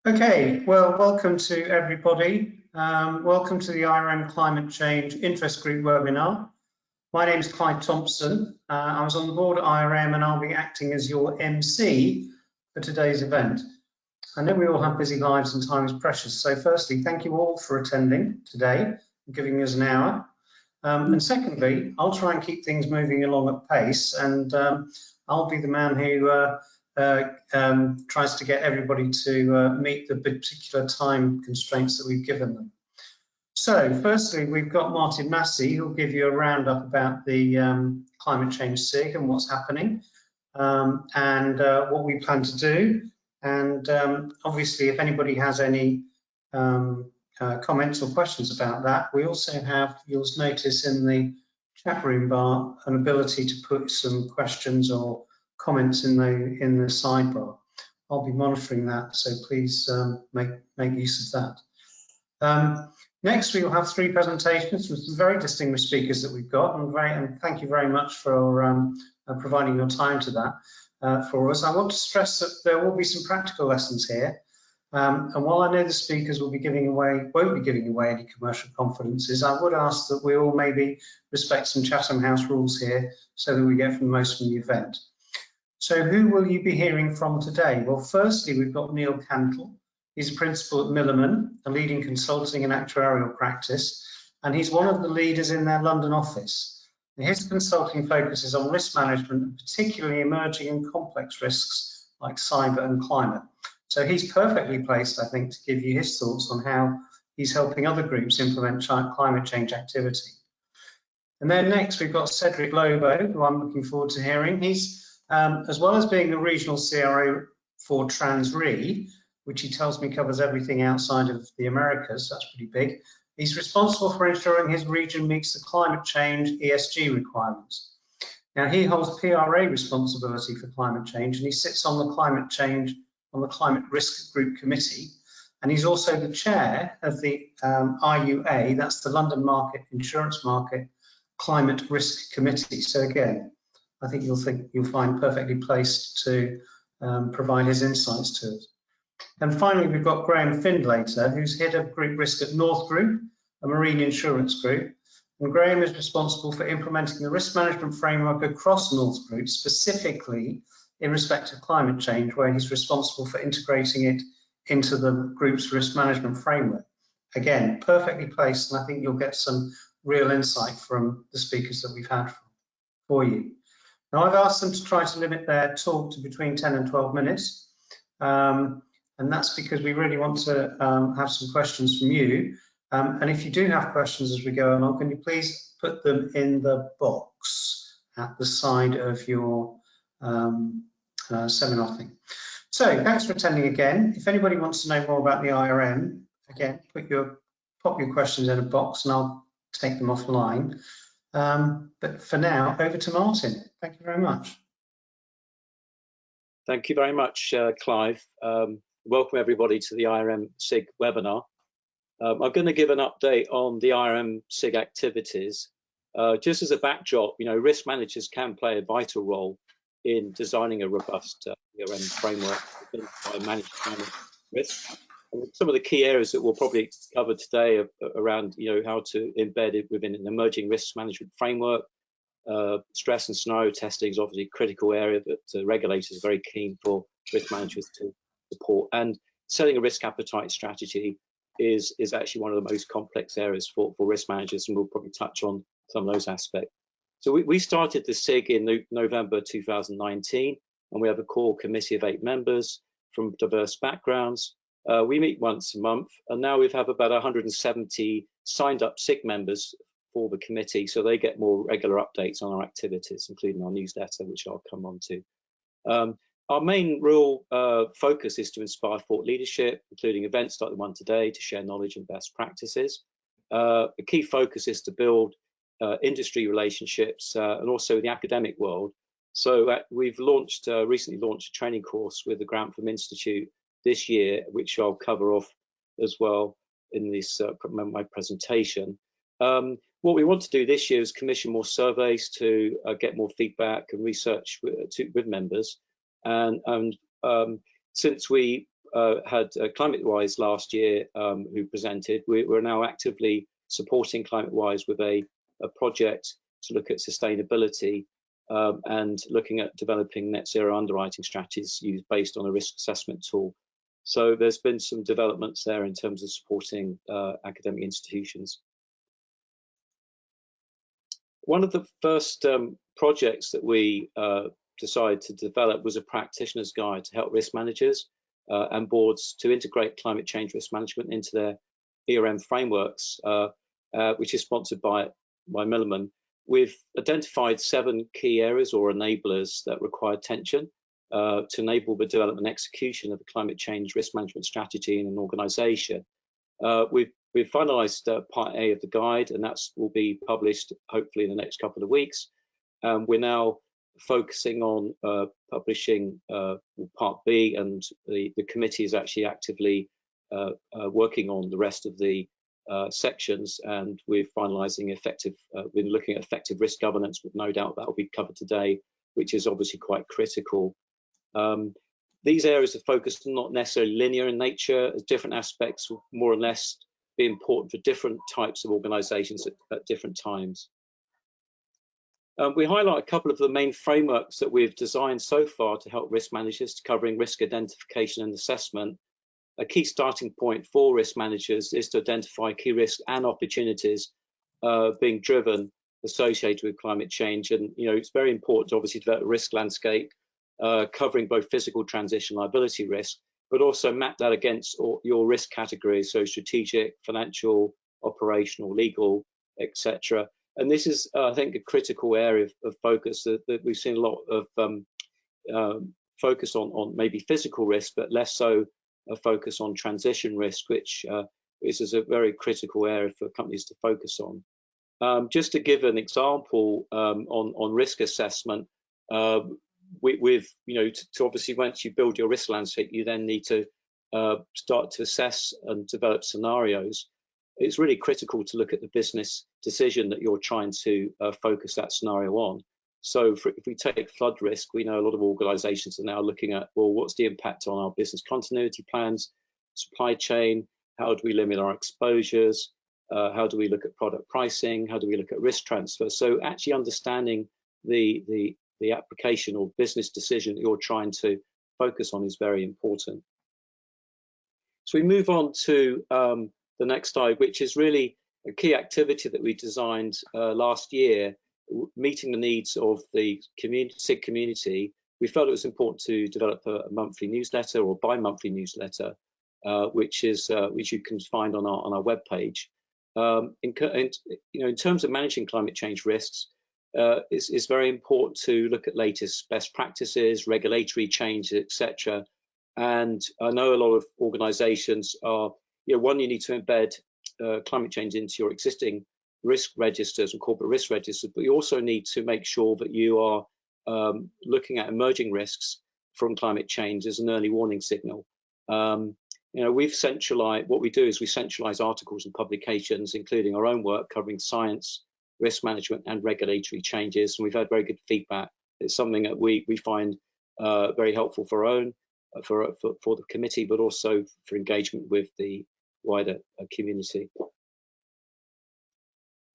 Okay, well, welcome to everybody. Welcome to the IRM Climate Change Interest Group webinar. My name is Clyde Thompson. I was on board at IRM and I'll be acting as your MC for today's event. I know we all have busy lives and time is precious, so firstly, thank you all for attending today and giving us an hour. And secondly, I'll try and keep things moving along at pace, and I'll be the man who tries to get everybody to meet the particular time constraints that we've given them. So firstly, we've got Martin Massey, who'll give you a roundup about the Climate Change SIG and what's happening, and what we plan to do. And obviously, if anybody has any comments or questions about that, we also have, you'll notice in the chat room bar, an ability to put some questions or comments in the sidebar. I'll be monitoring that, so please make use of that. Next, we will have three presentations from some very distinguished speakers that we've got, and thank you very much for providing your time to that for us. I want to stress that there will be some practical lessons here, and while I know the speakers won't be giving away any commercial confidences, I would ask that we all maybe respect some Chatham House rules here so that we get the most from the event. So who will you be hearing from today? Well, firstly, we've got Neil Cantle. He's a principal at Milliman, a leading consulting and actuarial practice, and he's one of the leaders in their London office. And his consulting focuses on risk management, and particularly emerging and complex risks like cyber and climate. So he's perfectly placed, I think, to give you his thoughts on how he's helping other groups implement climate change activity. And then next, we've got Cedric Lobo, who I'm looking forward to hearing. He's as well as being the regional CRO for TransRe, which he tells me covers everything outside of the Americas, that's pretty big, he's responsible for ensuring his region meets the climate change ESG requirements. Now, he holds PRA responsibility for climate change, and he sits on the Climate Risk Group Committee, and he's also the chair of the IUA, that's the London Insurance Market Climate Risk Committee. So again, I think you'll find perfectly placed to provide his insights to us. And finally, we've got Graham Findlater, who's head of group risk at North Group, a marine insurance group. And Graham is responsible for implementing the risk management framework across North Group, specifically in respect of climate change, where he's responsible for integrating it into the group's risk management framework. Again, perfectly placed, and I think you'll get some real insight from the speakers that we've had for you. Now, I've asked them to try to limit their talk to between 10 and 12 minutes, and that's because we really want to have some questions from you. And if you do have questions as we go along, can you please put them in the box at the side of your seminar thing. So thanks for attending again. If anybody wants to know more about the IRM, again, pop your questions in a box and I'll take them offline. But for now, over to Martin. Thank you very much. Thank you very much, Clive. Welcome everybody to the IRM SIG webinar. I'm going to give an update on the IRM SIG activities. Just as a backdrop, risk managers can play a vital role in designing a robust IRM framework by managing risk. And some of the key areas that we'll probably cover today are around, how to embed it within an emerging risk management framework. Stress and scenario testing is obviously a critical area that regulators are very keen for risk managers to support. And setting a risk appetite strategy is actually one of the most complex areas for risk managers, and we'll probably touch on some of those aspects. So we started the SIG in November 2019, and we have a core committee of 8 members from diverse backgrounds. We meet once a month, and now we have about 170 signed up SIG members for the committee, so they get more regular updates on our activities, including our newsletter, which I'll come on to. Our main real focus is to inspire thought leadership, including events like the one today, to share knowledge and best practices. A key focus is to build industry relationships and also the academic world. So we've recently launched a training course with the Grantham Institute this year, which I'll cover off as well in this my presentation. What we want to do this year is commission more surveys to get more feedback and research with members. And since we had ClimateWise last year, who presented. We're now actively supporting ClimateWise with a project to look at sustainability and looking at developing net zero underwriting strategies used based on a risk assessment tool. So there's been some developments there in terms of supporting academic institutions. One of the first projects that we decided to develop was a practitioner's guide to help risk managers and boards to integrate climate change risk management into their ERM frameworks, which is sponsored by Milliman. We've identified 7 key areas or enablers that require attention to enable the development and execution of a climate change risk management strategy in an organisation. We've finalised part A of the guide, and that will be published hopefully in the next couple of weeks. We're now focusing on publishing part B, and the committee is actually actively working on the rest of the sections, and we're finalising we're looking at effective risk governance, but no doubt that will be covered today, which is obviously quite critical. These areas of focus are not necessarily linear in nature, as different aspects will more or less be important for different types of organisations at different times. We highlight a couple of the main frameworks that we've designed so far to help risk managers, covering risk identification and assessment. A key starting point for risk managers is to identify key risks and opportunities being driven associated with climate change. And it's very important to obviously develop a risk landscape covering both physical transition liability risk, but also map that against your risk categories, so strategic, financial, operational, legal, etc. And this is, I think, a critical area of focus that we've seen a lot of focus on maybe physical risk, but less so a focus on transition risk, which is a very critical area for companies to focus on. Just to give an example on risk assessment, to obviously, once you build your risk landscape, you then need to start to assess and develop scenarios. It's really critical to look at the business decision that you're trying to focus that scenario on. So if we take flood risk, we know a lot of organisations are now looking at, well, what's the impact on our business continuity plans, supply chain, how do we limit our exposures, how do we look at product pricing, how do we look at risk transfer. So actually understanding the application or business decision that you're trying to focus on is very important. So we move on to the next slide, which is really a key activity that we designed last year, meeting the needs of the SIG community. We felt it was important to develop a monthly newsletter or bi-monthly newsletter, which you can find on our webpage. In terms of managing climate change risks, it's very important to look at latest best practices, regulatory changes, etc. And I know a lot of organisations are, one, you need to embed climate change into your existing risk registers and corporate risk registers, but you also need to make sure that you are looking at emerging risks from climate change as an early warning signal. We've centralized, what we do is we centralize articles and publications, including our own work covering science, risk management and regulatory changes, and we've had very good feedback. It's something that we find very helpful for our own, for the committee, but also for engagement with the wider community.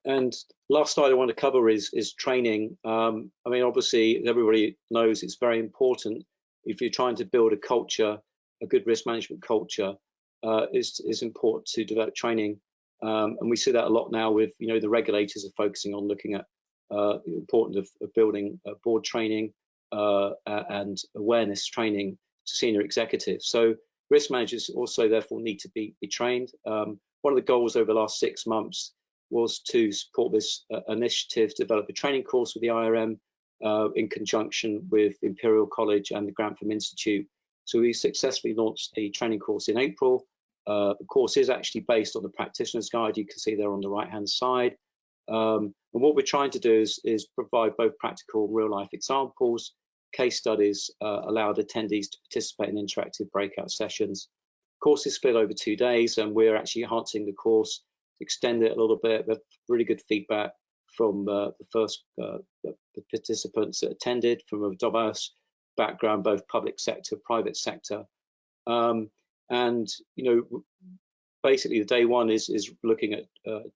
And last slide I want to cover is training. I mean, obviously, everybody knows it's very important if you're trying to build a culture, a good risk management culture. It's important to develop training, and we see that a lot now with the regulators are focusing on looking at the importance of building board training and awareness training to senior executives. So risk managers also therefore need to be trained. One of the goals over the last 6 months was to support this initiative to develop a training course with the IRM in conjunction with Imperial College and the Grantham Institute. So we successfully launched the training course in April. The course is actually based on the Practitioner's Guide. You can see there on the right-hand side. And what we're trying to do is provide both practical real-life examples, case studies, allowed attendees to participate in interactive breakout sessions. The course is split over 2 days, and we're actually enhancing the course to extend it a little bit. But really good feedback from the first participants that attended from a diverse background, both public sector, private sector. And basically the day one is looking at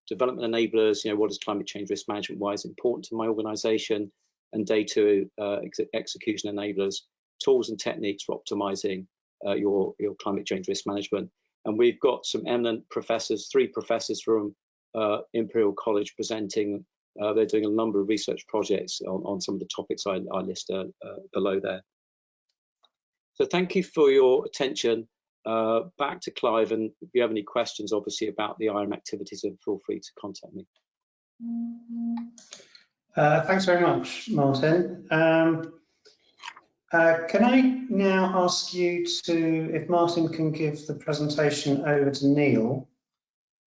development enablers. What is climate change risk management? Why is it important to my organization? And day two, execution enablers, tools and techniques for optimizing your climate change risk management. And we've got some eminent professors, 3 professors from Imperial College presenting. They're doing a number of research projects on some of the topics I list below there. So thank you for your attention. Back to Clive, and if you have any questions, obviously, about the IRM activities, then feel free to contact me. Thanks very much, Martin. Can I now ask you to, if Martin can give the presentation over to Neil.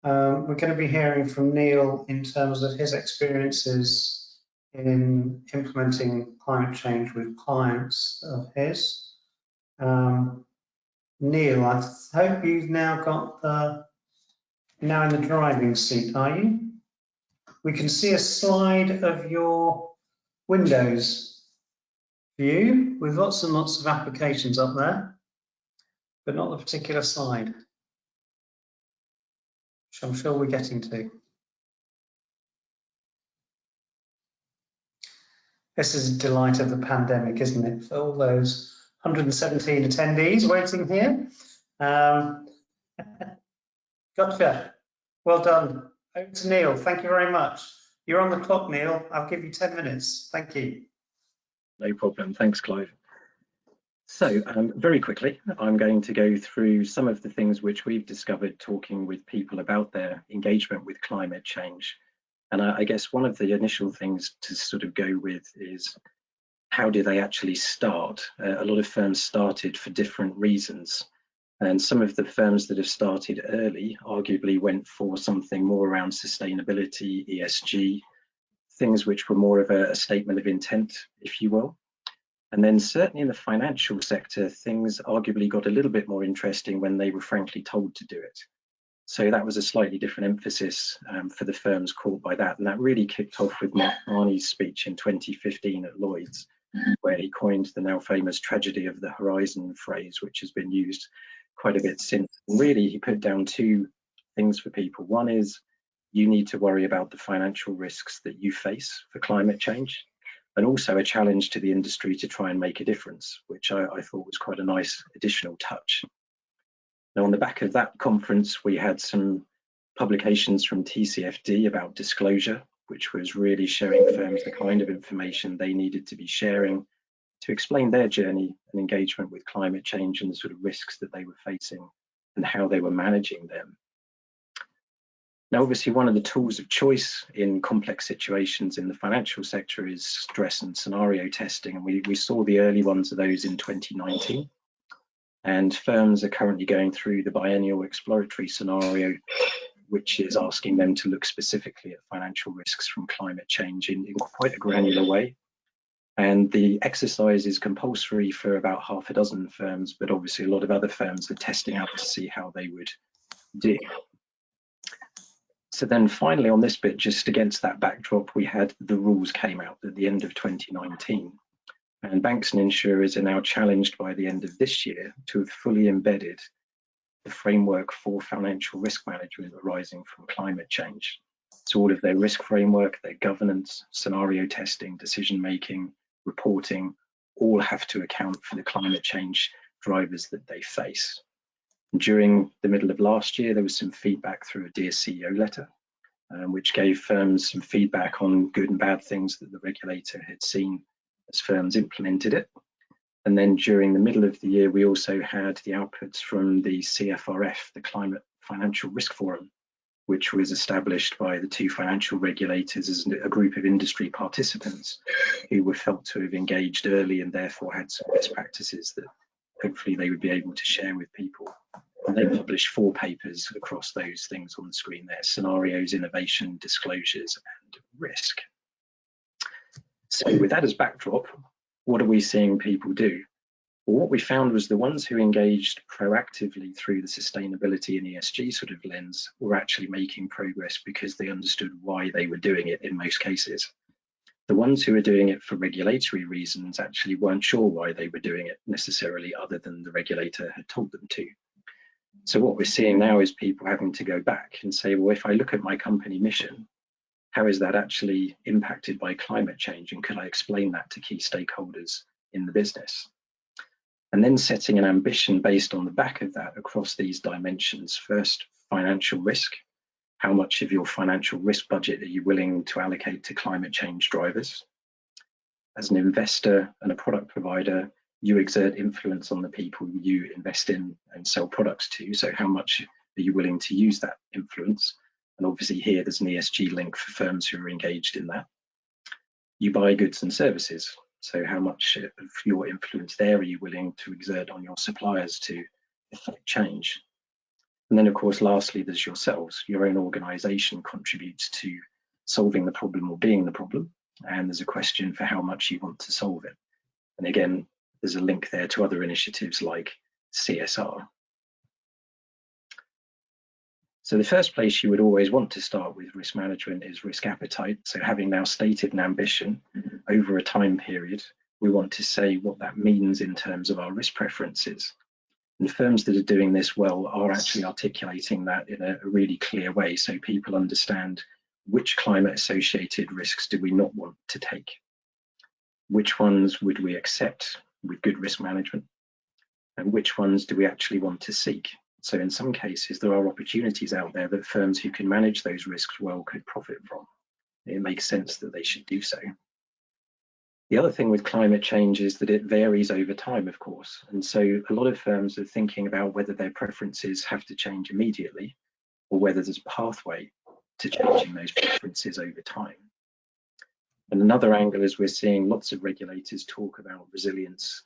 We're going to be hearing from Neil in terms of his experiences in implementing climate change with clients of his. Neil, I hope you've now got now in the driving seat, are you? We can see a slide of your Windows view with lots and lots of applications up there, but not the particular slide, which I'm sure we're getting to. This is a delight of the pandemic, isn't it? For all those 117 attendees waiting here. Gotcha. Well done. Over to Neil. Thank you very much. You're on the clock, Neil. I'll give you 10 minutes. Thank you. No problem. Thanks, Clive. So very quickly, I'm going to go through some of the things which we've discovered talking with people about their engagement with climate change. And I guess one of the initial things to sort of go with is, how do they actually start? A lot of firms started for different reasons. And some of the firms that have started early arguably went for something more around sustainability, ESG, things which were more of a statement of intent, if you will. And then certainly in the financial sector, things arguably got a little bit more interesting when they were frankly told to do it. So that was a slightly different emphasis for the firms caught by that. And that really kicked off with Mark Marnie's speech in 2015 at Lloyd's, where he coined the now famous tragedy of the horizon phrase, which has been used quite a bit since. And really, he put down 2 things for people. One is, you need to worry about the financial risks that you face for climate change, and also a challenge to the industry to try and make a difference, which I thought was quite a nice additional touch. Now, on the back of that conference, we had some publications from TCFD about disclosure, which was really showing firms the kind of information they needed to be sharing to explain their journey and engagement with climate change and the sort of risks that they were facing and how they were managing them. Now, obviously, one of the tools of choice in complex situations in the financial sector is stress and scenario testing. And we saw the early ones of those in 2019. And firms are currently going through the biennial exploratory scenario, which is asking them to look specifically at financial risks from climate change in quite a granular way. And the exercise is compulsory for about half a dozen firms, but obviously a lot of other firms are testing out to see how they would do. So then finally on this bit, just against that backdrop, we had the rules came out at the end of 2019. And banks and insurers are now challenged by the end of this year to have fully embedded the framework for financial risk management arising from climate change. So all of their risk framework, their governance, scenario testing, decision-making, reporting, all have to account for the climate change drivers that they face. During the middle of last year, there was some feedback through a Dear CEO letter, which gave firms some feedback on good and bad things that the regulator had seen as firms implemented it. And then during the middle of the year, we also had the outputs from the CFRF, the Climate Financial Risk Forum, which was established by the 2 financial regulators as a group of industry participants who were felt to have engaged early and therefore had some best practices that hopefully they would be able to share with people. And they published 4 papers across those things on the screen there: scenarios, innovation, disclosures, and risk. So with that as backdrop, what are we seeing people do? Well, what we found was the ones who engaged proactively through the sustainability and ESG sort of lens were actually making progress because they understood why they were doing it in most cases. The ones who were doing it for regulatory reasons actually weren't sure why they were doing it necessarily, other than the regulator had told them to. So what we're seeing now is people having to go back and say, well, if I look at my company mission, how is that actually impacted by climate change? And could I explain that to key stakeholders in the business? And then setting an ambition based on the back of that across these dimensions. First, financial risk. How much of your financial risk budget are you willing to allocate to climate change drivers? As an investor and a product provider, you exert influence on the people you invest in and sell products to. So how much are you willing to use that influence? And obviously here there's an ESG link for firms who are engaged in that. You buy goods and services. So how much of your influence there are you willing to exert on your suppliers to affect change? And then of course, lastly, there's yourselves. Your own organization contributes to solving the problem or being the problem. And there's a question for how much you want to solve it. And again, there's a link there to other initiatives like CSR. So the first place you would always want to start with risk management is risk appetite. So having now stated an ambition over a time period, we want to say what that means in terms of our risk preferences. And firms that are doing this well are actually articulating that in a really clear way, so people understand which climate associated risks do we not want to take, which ones would we accept with good risk management, and which ones do we actually want to seek. So in some cases, there are opportunities out there that firms who can manage those risks well could profit from. It makes sense that they should do so. The other thing with climate change is that it varies over time, of course. And so a lot of firms are thinking about whether their preferences have to change immediately or whether there's a pathway to changing those preferences over time. And another angle is we're seeing lots of regulators talk about resilience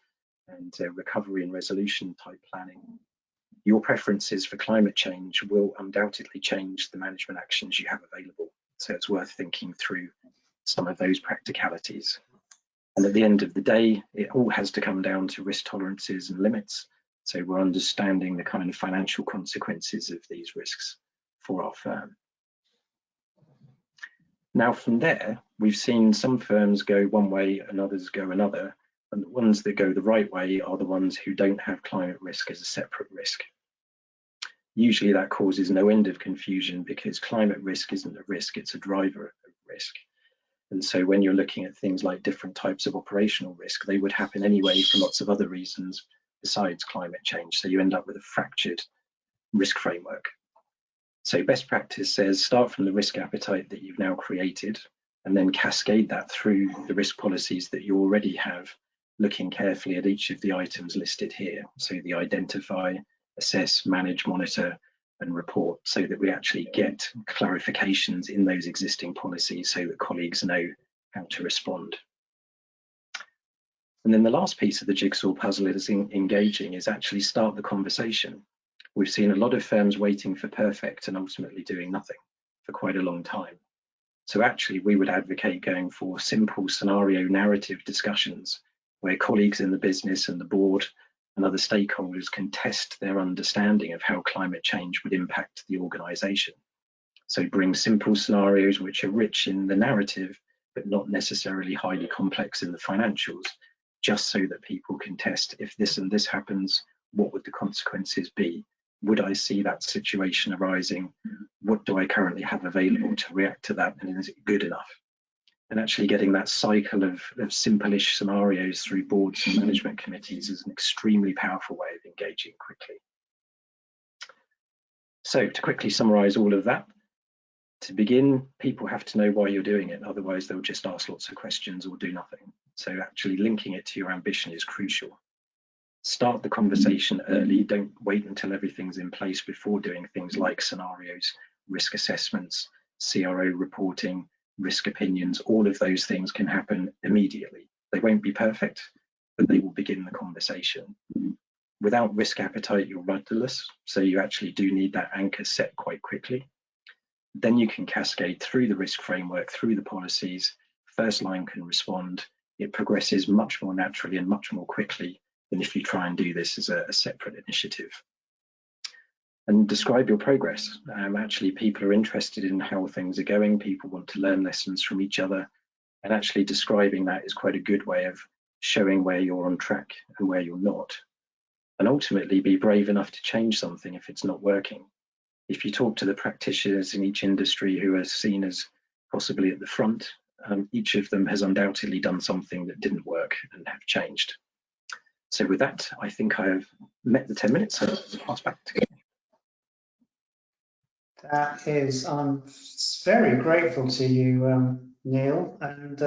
and recovery and resolution type planning. Your preferences for climate change will undoubtedly change the management actions you have available. So it's worth thinking through some of those practicalities. And at the end of the day, it all has to come down to risk tolerances and limits. So we're understanding the kind of financial consequences of these risks for our firm. Now from there, we've seen some firms go one way and others go another. And the ones that go the right way are the ones who don't have climate risk as a separate risk. Usually that causes no end of confusion because climate risk isn't a risk, it's a driver of risk. And so when you're looking at things like different types of operational risk, they would happen anyway for lots of other reasons besides climate change. So you end up with a fractured risk framework. So best practice says start from the risk appetite that you've now created and then cascade that through the risk policies that you already have, looking carefully at each of the items listed here. So the identify, assess, manage, monitor, and report, so that we actually get clarifications in those existing policies so that colleagues know how to respond. And then the last piece of the jigsaw puzzle is engaging is actually start the conversation. We've seen a lot of firms waiting for perfect and ultimately doing nothing for quite a long time. So actually we would advocate going for simple scenario narrative discussions where colleagues in the business and the board and other stakeholders can test their understanding of how climate change would impact the organization. So bring simple scenarios which are rich in the narrative, but not necessarily highly complex in the financials, just so that people can test if this and this happens, what would the consequences be? Would I see that situation arising? What do I currently have available to react to that? And is it good enough? And actually getting that cycle of simple-ish scenarios through boards and management committees is an extremely powerful way of engaging quickly. So to quickly summarize all of that, to begin, people have to know why you're doing it. Otherwise, they'll just ask lots of questions or do nothing. So actually linking it to your ambition is crucial. Start the conversation early. Don't wait until everything's in place before doing things like scenarios, risk assessments, CRO reporting, risk opinions. All of those things can happen immediately. They won't be perfect, but they will begin the conversation. Without risk appetite, you're rudderless. So you actually do need that anchor set quite quickly. Then you can cascade through the risk framework, through the policies. First line can respond. It progresses much more naturally and much more quickly than if you try and do this as a separate initiative. And describe your progress. Actually, people are interested in how things are going. People want to learn lessons from each other. And actually describing that is quite a good way of showing where you're on track and where you're not. and ultimately be brave enough to change something if it's not working. If you talk to the practitioners in each industry who are seen as possibly at the front, each of them has undoubtedly done something that didn't work and have changed. So with that, I think I have met the 10 minutes, so I'll pass back to you. That is, I'm very grateful to you, Neil, and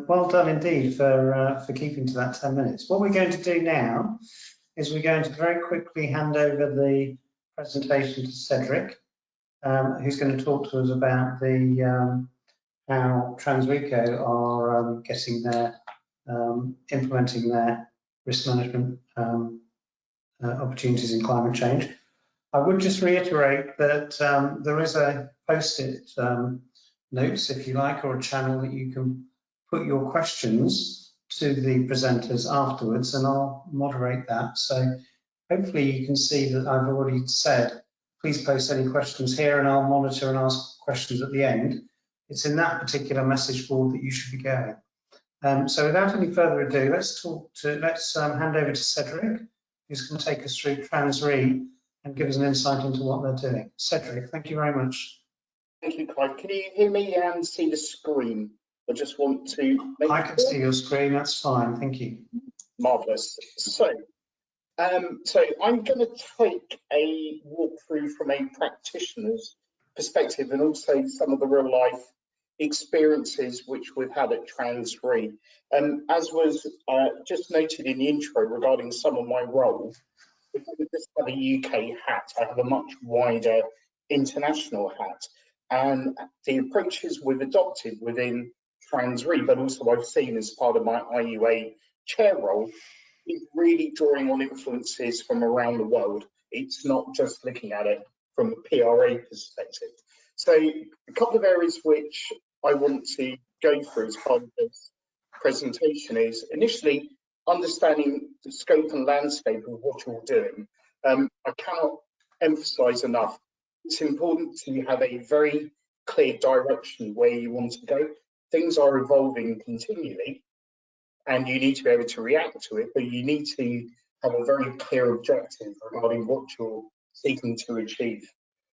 well done indeed for keeping to that 10 minutes. What we're going to do now is we're going to very quickly hand over the presentation to Cedric, who's going to talk to us about the how TransRe are getting their implementing their risk management opportunities in climate change. I would just reiterate that there is a post-it notes, if you like, or a channel that you can put your questions to the presenters afterwards, and I'll moderate that. So hopefully you can see that I've already said, please post any questions here and I'll monitor and ask questions at the end. It's in that particular message board that you should be going. So without any further ado, let's hand over to Cedric, who's going to take us through TransRe and give us an insight into what they're doing. Cedric, thank you very much. Thank you, Clive. Can you hear me and see the screen? I just want to make I can see your screen, that's fine, thank you. Marvellous. So I'm going to take a walkthrough from a practitioner's perspective and also some of the real life experiences which we've had at TransRe. As was just noted in the intro regarding some of my role, if I just have a UK hat, I have a much wider international hat. And the approaches we've adopted within TransRe, but also I've seen as part of my IUA chair role, is really drawing on influences from around the world. It's not just looking at it from a PRA perspective. So a couple of areas which I want to go through as part of this presentation is initially understanding the scope and landscape of what you're doing. I cannot emphasize enough, it's important to have a very clear direction where you want to go. Things are evolving continually and you need to be able to react to it, but you need to have a very clear objective regarding what you're seeking to achieve.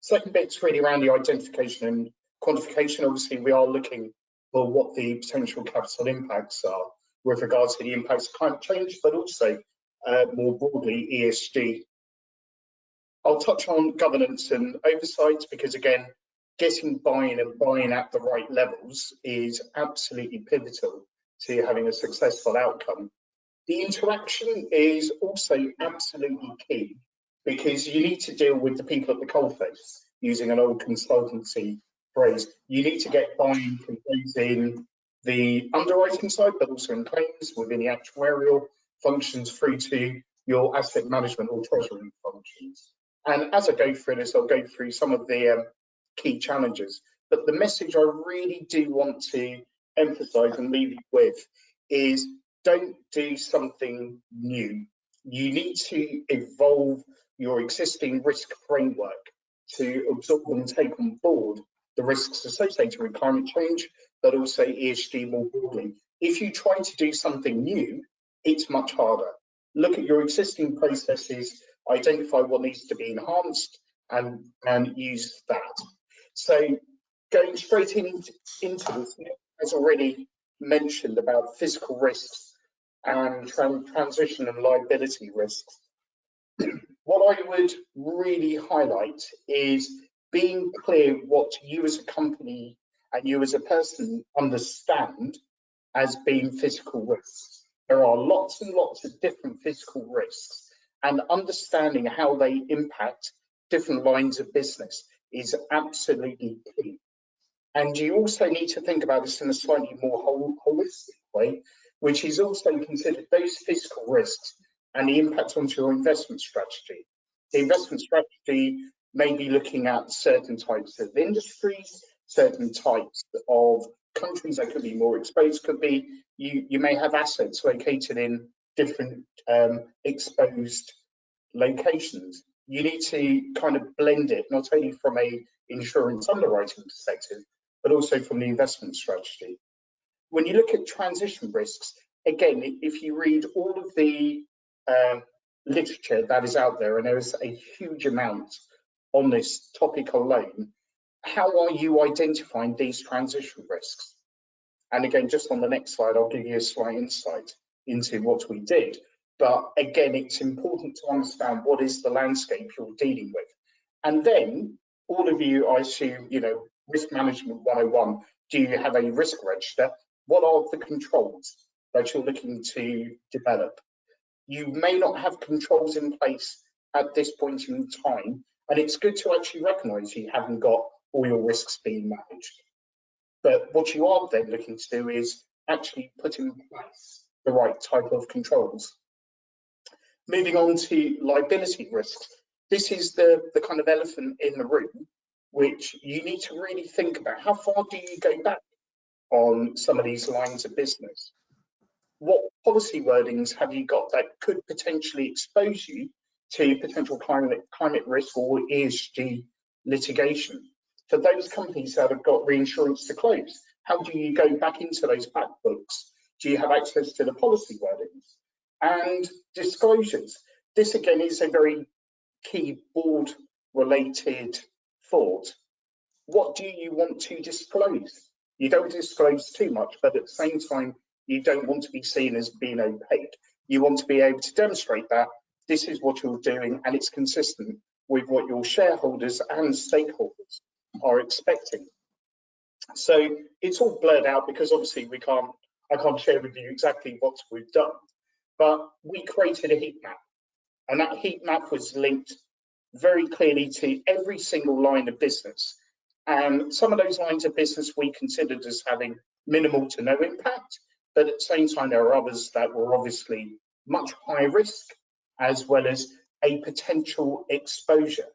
Second bit's really around the identification and quantification. Obviously, we are looking for what the potential capital impacts are with regards to the impacts of climate change, but also more broadly ESG. I'll touch on governance and oversight because, again, getting buy-in and buy-in at the right levels is absolutely pivotal to having a successful outcome. The interaction is also absolutely key because you need to deal with the people at the coalface, using an old consultancy phrase. You need to get buy-in from those in the underwriting side, but also in claims within the actuarial functions through to your asset management or treasury functions. And as I go through this, I'll go through some of the key challenges. But the message I really do want to emphasize and leave you with is don't do something new. You need to evolve your existing risk framework to absorb and take on board the risks associated with climate change, but also ESG more broadly. If you try to do something new, it's much harder. Look at your existing processes, identify what needs to be enhanced, and use that. So going straight into this, as already mentioned about physical risks and transition and liability risks. What I would really highlight is being clear what you as a company and you as a person understand as being physical risks. There are lots and lots of different physical risks, and understanding how they impact different lines of business is absolutely key. And you also need to think about this in a slightly more holistic way, which is also considered those physical risks and the impact onto your investment strategy. The investment strategy may be looking at certain types of industries, certain types of countries that could be more exposed, could be you may have assets located in different exposed locations. You need to kind of blend it, not only from a insurance underwriting perspective, but also from the investment strategy. When you look at transition risks, again, if you read all of the literature that is out there, and there is a huge amount on this topic alone. How are you identifying these transition risks? And again, just on the next slide, I'll give you a slight insight into what we did. But again, it's important to understand what is the landscape you're dealing with. And then all of you, I assume, risk management 101, do you have a risk register? What are the controls that you're looking to develop? You may not have controls in place at this point in time, and it's good to actually recognise you haven't got all your risks being managed. But what you are then looking to do is actually put in place the right type of controls. Moving on to liability risks. This is the kind of elephant in the room, which you need to really think about. How far do you go back on some of these lines of business? What policy wordings have you got that could potentially expose you to potential climate risk or ESG litigation? For those companies that have got reinsurance to close, how do you go back into those back books? Do you have access to the policy wordings? And disclosures. This again is a very key board related thought. What do you want to disclose? You don't disclose too much, but at the same time, you don't want to be seen as being opaque. You want to be able to demonstrate that this is what you're doing and it's consistent with what your shareholders and stakeholders are expecting. So it's all blurred out because obviously I can't share with you exactly what we've done, but we created a heat map, and that heat map was linked very clearly to every single line of business. And some of those lines of business we considered as having minimal to no impact, but at the same time, there are others that were obviously much higher risk, as well as a potential exposure.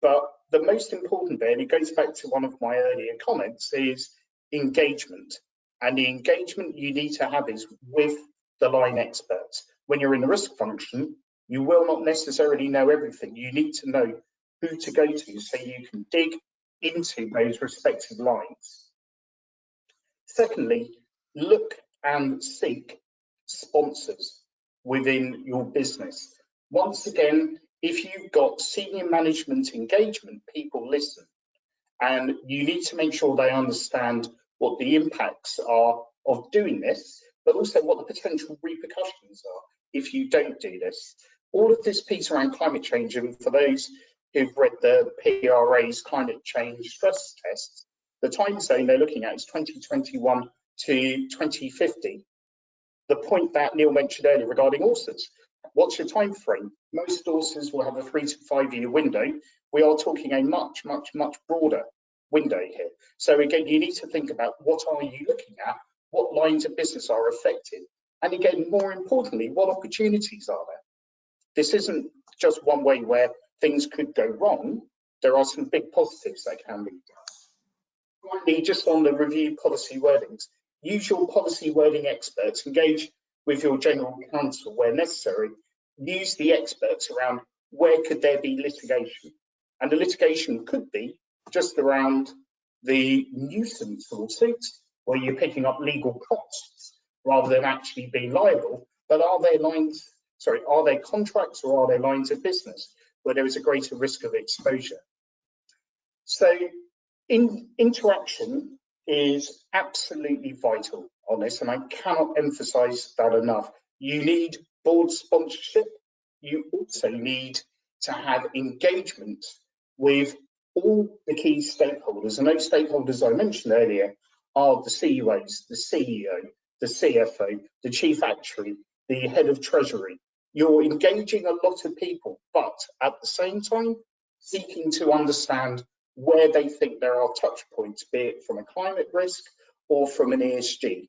But the most important bit, and it goes back to one of my earlier comments, is engagement. And the engagement you need to have is with the line experts. When you're in the risk function, you will not necessarily know everything. You need to know who to go to so you can dig into those respective lines. Secondly, look and seek sponsors within your business. Once again, if you've got senior management engagement, people listen, and you need to make sure they understand what the impacts are of doing this, but also what the potential repercussions are if you don't do this. All of this piece around climate change, and for those who've read the PRA's climate change stress tests, the time zone they're looking at is 2021 to 2050. The point that Neil mentioned earlier regarding authors, what's your time frame? Most authors will have a 3 to 5 year window. We are talking a much broader window here. So again, you need to think about what are you looking at, what lines of business are affected, and again, more importantly, what opportunities are there? This isn't just one way where things could go wrong. There are some big positives that can be done. Finally, just on the review policy wordings, use your policy wording experts, engage with your general counsel where necessary, use the experts around where could there be litigation. And the litigation could be just around the nuisance lawsuits where you're picking up legal costs rather than actually being liable. But are there contracts or are there lines of business where there is a greater risk of exposure? So interaction is absolutely vital on this, and I cannot emphasize that enough. You need board sponsorship. You also need to have engagement with all the key stakeholders, and those stakeholders I mentioned earlier are the CEOs, the CEO, the CFO, the chief actuary, the head of treasury. You're engaging a lot of people, but at the same time, seeking to understand where they think there are touch points, be it from a climate risk or from an ESG.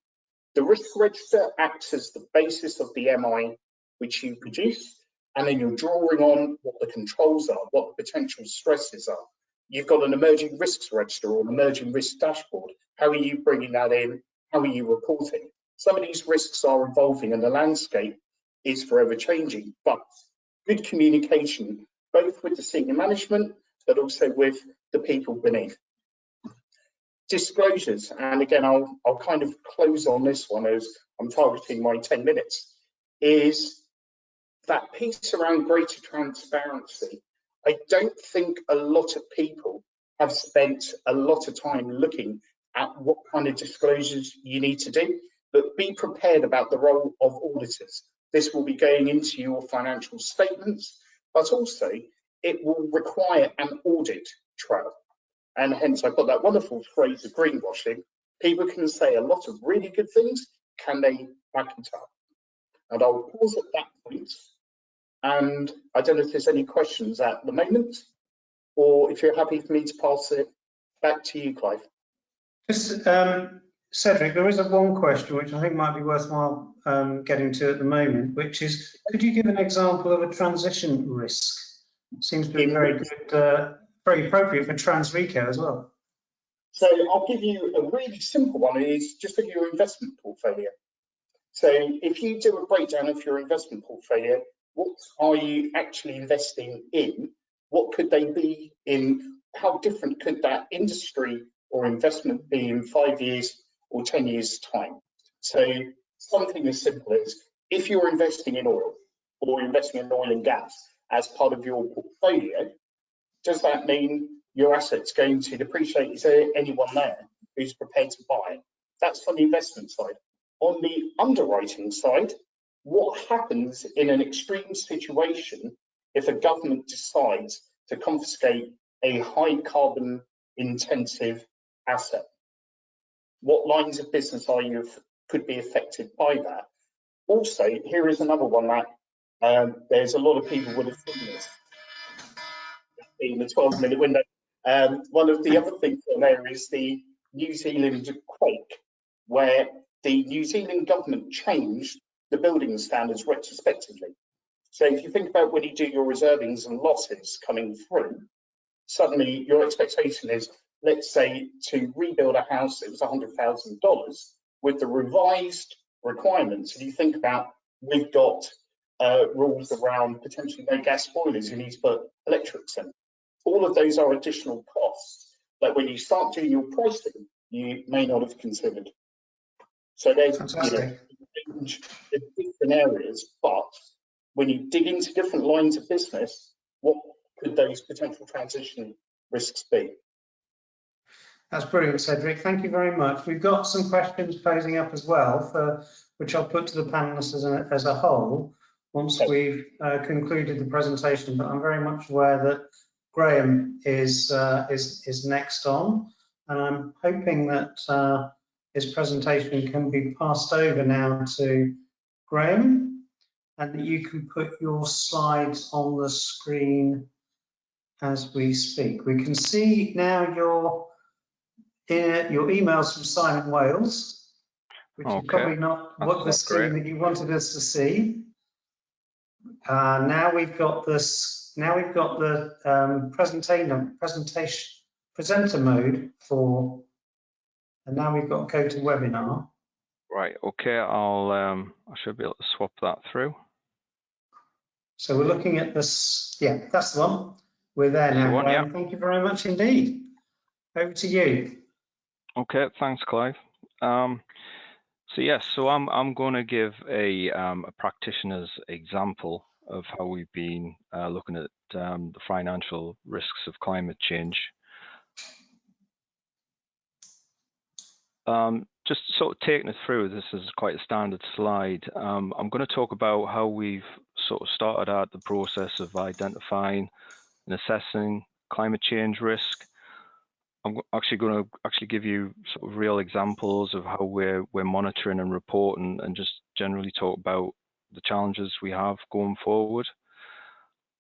The risk register acts as the basis of the MI which you produce, and then you're drawing on what the controls are, what the potential stresses are. You've got an emerging risks register or an emerging risk dashboard. How are you bringing that in? How are you reporting? Some of these risks are evolving and the landscape is forever changing, but good communication, both with the senior management, but also with the people beneath. Disclosures, and again, I'll kind of close on this one as I'm targeting my 10 minutes, is that piece around greater transparency, I don't think a lot of people have spent a lot of time looking at what kind of disclosures you need to do, but be prepared about the role of auditors. This will be going into your financial statements, but also it will require an audit trail. And hence I've got that wonderful phrase of greenwashing. People can say a lot of really good things, can they back it up? And I'll pause at that point. And I don't know if there's any questions at the moment, or if you're happy for me to pass it back to you, Clive. Just, Cedric, there is one question which I think might be worthwhile getting to at the moment, which is, could you give an example of a transition risk? Seems to be very good, very appropriate for TransRe as well. So I'll give you a really simple one, is just of your investment portfolio. So if you do a breakdown of your investment portfolio, what are you actually investing in? What could they be in? How different could that industry or investment be in 5 years or 10 years' time? So something as simple as, if you're investing in oil or investing in oil and gas as part of your portfolio, does that mean your asset's going to depreciate? Is there anyone there who's prepared to buy it? That's on the investment side. On the underwriting side, what happens in an extreme situation if a government decides to confiscate a high carbon intensive asset? What lines of business could be affected by that? Also, here is another one that there's a lot of people would have seen this in the 12-minute window. One of the other things on there is the New Zealand quake, where the New Zealand government changed the building standards retrospectively. So if you think about when you do your reservings and losses coming through, suddenly your expectation is, let's say, to rebuild a house, it was $100,000. With the revised requirements, if you think about, we've got rules around potentially no gas boilers, you need to put electrics in. All of those are additional costs that when you start doing your pricing, you may not have considered. So there's different areas, but when you dig into different lines of business, what could those potential transition risks be? That's brilliant, Cedric. Thank you very much. We've got some questions posing up as well, which I'll put to the panelists as a whole once we've concluded the presentation. But I'm very much aware that Graham is next on, and I'm hoping that his presentation can be passed over now to Graham, and that you can put your slides on the screen as we speak. We can see now your emails from Simon Wales, which is probably not what the screen that you wanted us to see. Now we've got this. Now we've got the presenter mode for, and now we've got go to webinar. Right. Okay. I should be able to swap that through. So we're looking at this. Yeah, that's the one. We're there now. Yeah. Thank you very much indeed. Over to you. Okay. Thanks, Clive. So yes, so I'm going to give a practitioner's example of how we've been looking at the financial risks of climate change. Just sort of taking it through, this is quite a standard slide. I'm going to talk about how we've sort of started out the process of identifying and assessing climate change risk. I'm actually going to give you sort of real examples of how we're monitoring and reporting, and just generally talk about the challenges we have going forward.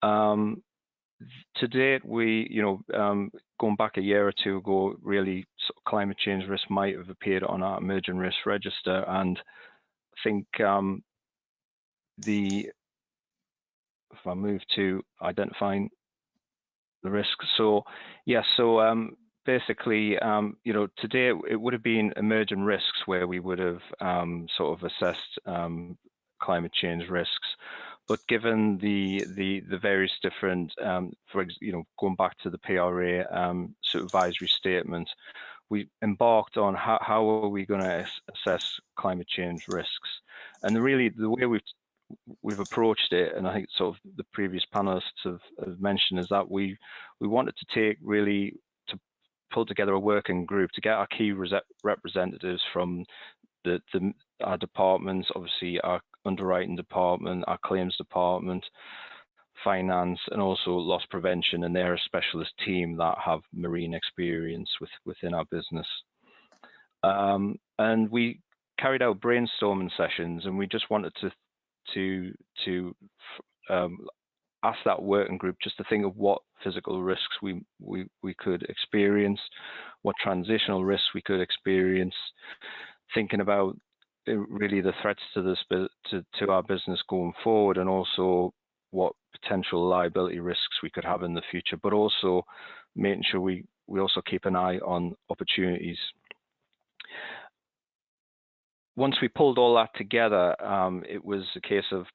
To date, going back a year or two ago, really sort of climate change risk might have appeared on our emerging risk register, and I think if I move to identifying the risk, so yeah, so basically, today it would have been emerging risks where we would have sort of assessed climate change risks. But given the various different, going back to the PRA supervisory statement, we embarked on how are we going to assess climate change risks, and really the way we've approached it, and I think sort of the previous panelists have mentioned, is that we wanted to pull together a working group to get our key representatives from our departments, obviously our underwriting department, our claims department, finance, and also loss prevention, and they're a specialist team that have marine experience within our business. And we carried out brainstorming sessions, and we just wanted to ask that working group just to think of what physical risks we could experience, what transitional risks we could experience, thinking about really the threats to our business going forward, and also what potential liability risks we could have in the future, but also making sure we also keep an eye on opportunities. Once we pulled all that together, it was a case of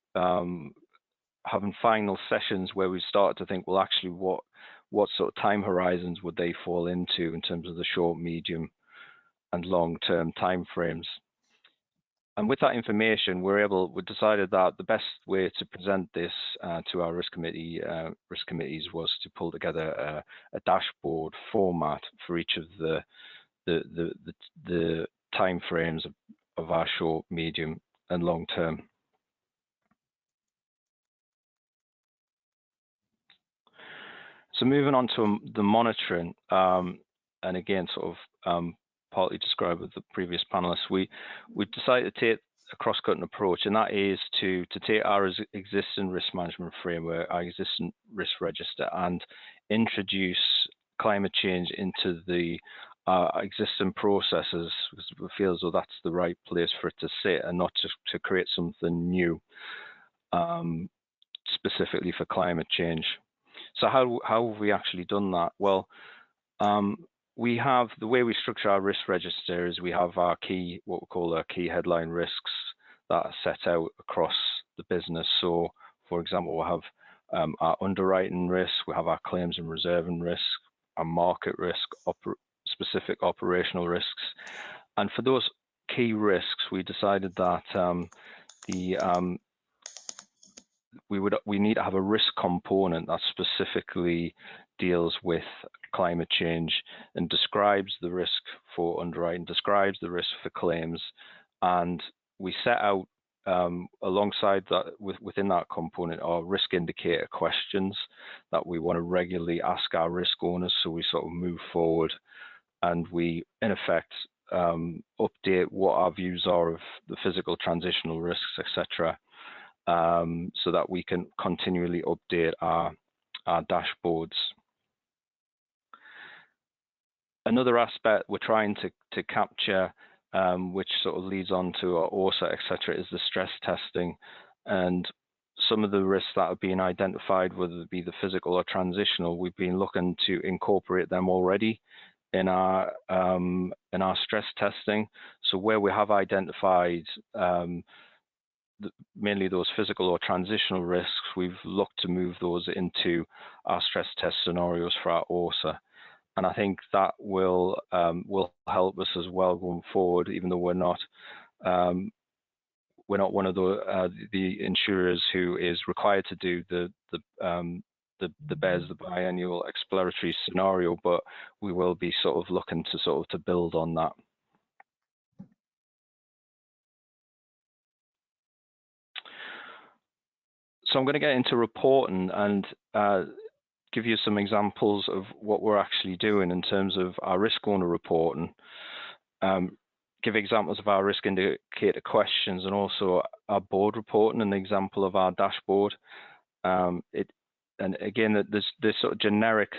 having final sessions where we started to think, well, actually, what sort of time horizons would they fall into in terms of the short, medium, and long-term timeframes. And with that information, we decided that the best way to present this to our risk committees was to pull together a dashboard format for each of the timeframes of our short, medium, and long term. So moving on to the monitoring, and again, sort of partly described with the previous panelists, we decided to take a cross-cutting approach, and that is to take our existing risk management framework, our existing risk register, and introduce climate change into the existing processes, because we feel as though that's the right place for it to sit, and not just to create something new specifically for climate change. So how have we actually done that? Well, we have, the way we structure our risk register is we have our key, what we call our key headline risks that are set out across the business. So, for example, we'll have our underwriting risk, we have our claims and reserving risk, our market risk, specific operational risks. And for those key risks, we decided that we need to have a risk component that specifically deals with climate change and describes the risk for underwriting, describes the risk for claims, and we set out alongside that, within that component, are risk indicator questions that we want to regularly ask our risk owners, so we sort of move forward and we, in effect, update what our views are of the physical transitional risks, etc., so that we can continually update our dashboards. Another aspect we're trying to capture, which sort of leads on to our ORSA, etc., is the stress testing. And some of the risks that have been identified, whether it be the physical or transitional, we've been looking to incorporate them already in our stress testing. So where we have identified mainly those physical or transitional risks, we've looked to move those into our stress test scenarios for our ORSA. And I think that will help us as well going forward, even though we're not one of the insurers who is required to do the BES, the biannual exploratory scenario, but we will be sort of looking to build on that. So I'm going to get into reporting and give you some examples of what we're actually doing in terms of our risk owner reporting, give examples of our risk indicator questions, and also our board reporting, an example of our dashboard. And again, there's sort of generic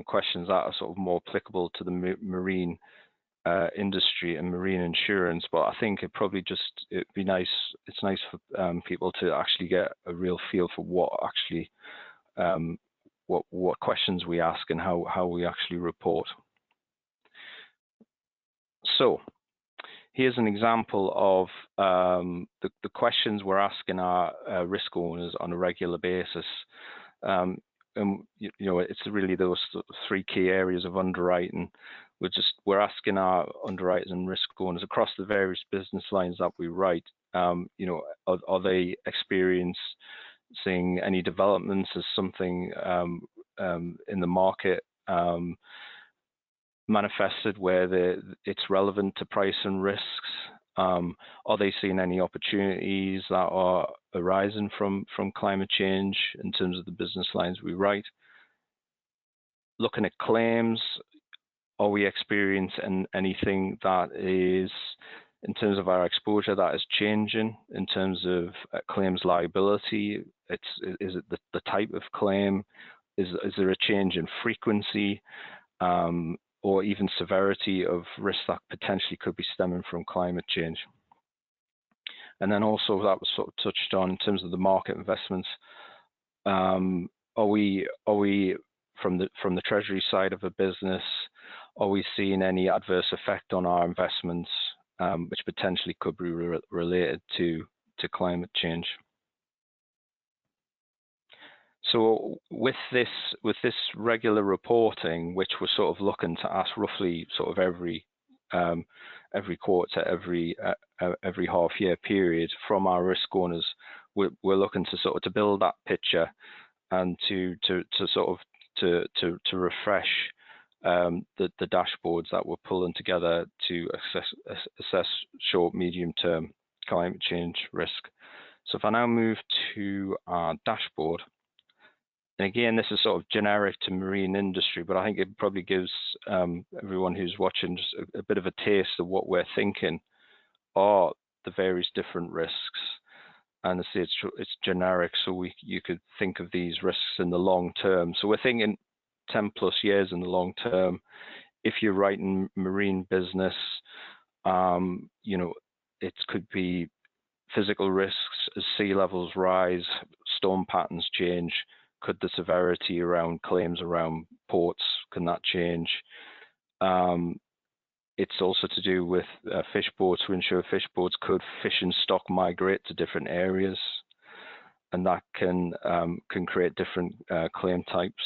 questions that are sort of more applicable to the marine industry and marine insurance, but I think it'd be nice. It's nice for people to actually get a real feel for what actually what questions we ask and how we actually report. So here's an example of the questions we're asking our risk owners on a regular basis. And it's really those three key areas of underwriting. We're asking our underwriters and risk owners across the various business lines that we write, you know, are they experiencing any developments as something in the market manifested where it's relevant to price and risks? Are they seeing any opportunities that are arising from climate change in terms of the business lines we write? Looking at claims, are we experiencing anything that is, in terms of our exposure, that is changing in terms of claims liability? Is it the type of claim? Is there a change in frequency or even severity of risk that potentially could be stemming from climate change? And then also, that was sort of touched on in terms of the market investments. Are we from the treasury side of a business, are we seeing any adverse effect on our investments which potentially could be related to climate change? So with this regular reporting, which we're sort of looking to ask roughly sort of every quarter, every half year period from our risk owners, we're looking to sort of to build that picture and to refresh the dashboards that we're pulling together to assess short, medium term climate change risk. So if I now move to our dashboard, and again, this is sort of generic to marine industry, but I think it probably gives everyone who's watching just a bit of a taste of what we're thinking are the various different risks. And I say it's generic, so you could think of these risks in the long term. So we're thinking 10 plus years in the long term. If you're writing marine business, you know, it could be physical risks as sea levels rise, storm patterns change. Could the severity around claims around ports, can that change? It's also to do with fish boats. To ensure fish boats could fishing stock migrate to different areas, and that can create different claim types.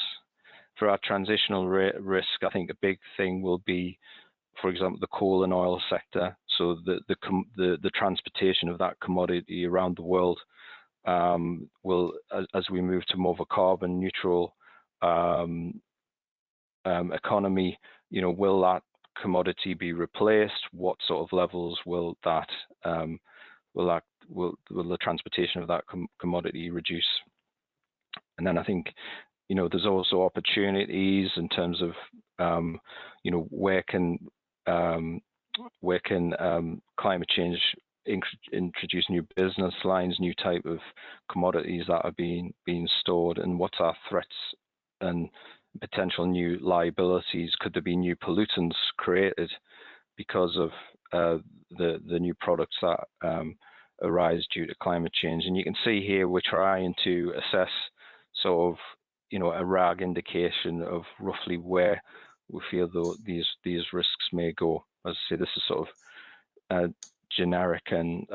For our transitional risk, I think a big thing will be, for example, the coal and oil sector. So the transportation of that commodity around the world will, as we move to more of a carbon neutral economy, you know, will that commodity be replaced? What sort of levels will that will the transportation of that commodity reduce? And then I think, you know, there's also opportunities in terms of you know, where can climate change introduce new business lines, new type of commodities that are being stored, and what's our threats and potential new liabilities? Could there be new pollutants created because of the new products that arise due to climate change? And you can see here we're trying to assess sort of, you know, a RAG indication of roughly where we feel these risks may go. As I say, this is sort of generic and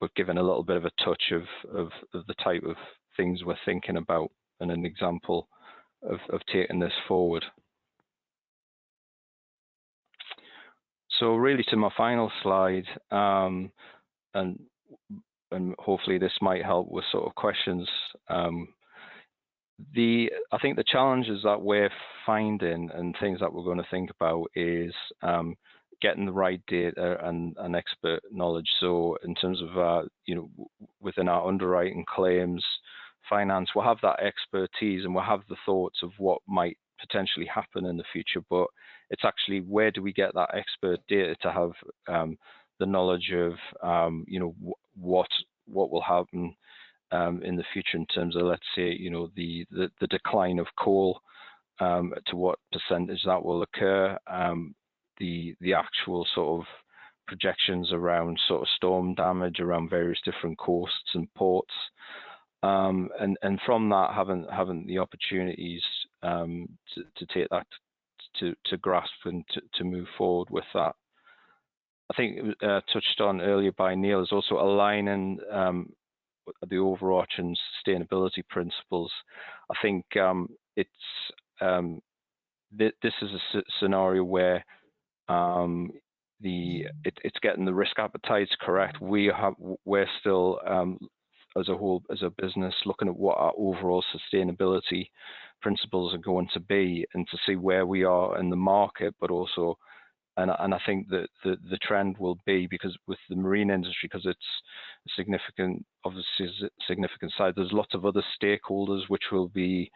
but given a little bit of a touch of the type of things we're thinking about and an example of taking this forward. So really to my final slide, and hopefully this might help with sort of questions. I think the challenges that we're finding and things that we're going to think about is getting the right data and expert knowledge. So in terms of you know, within our underwriting, claims, finance, we'll have that expertise and we'll have the thoughts of what might potentially happen in the future, but it's actually where do we get that expert data to have the knowledge of you know, what will happen in the future in terms of, let's say, you know, the decline of coal, to what percentage that will occur, the actual sort of projections around sort of storm damage around various different coasts and ports, and from that having the opportunities to take that to grasp and to move forward with that. I think it was touched on earlier by Neil, is also aligning the overarching sustainability principles. I think this is a scenario where the it's getting the risk appetites correct. We're still as a whole, as a business, looking at what our overall sustainability principles are going to be, and to see where we are in the market, but also, and I think that the trend will be, because with the marine industry, because it's a significant, obviously significant side, there's lots of other stakeholders which will be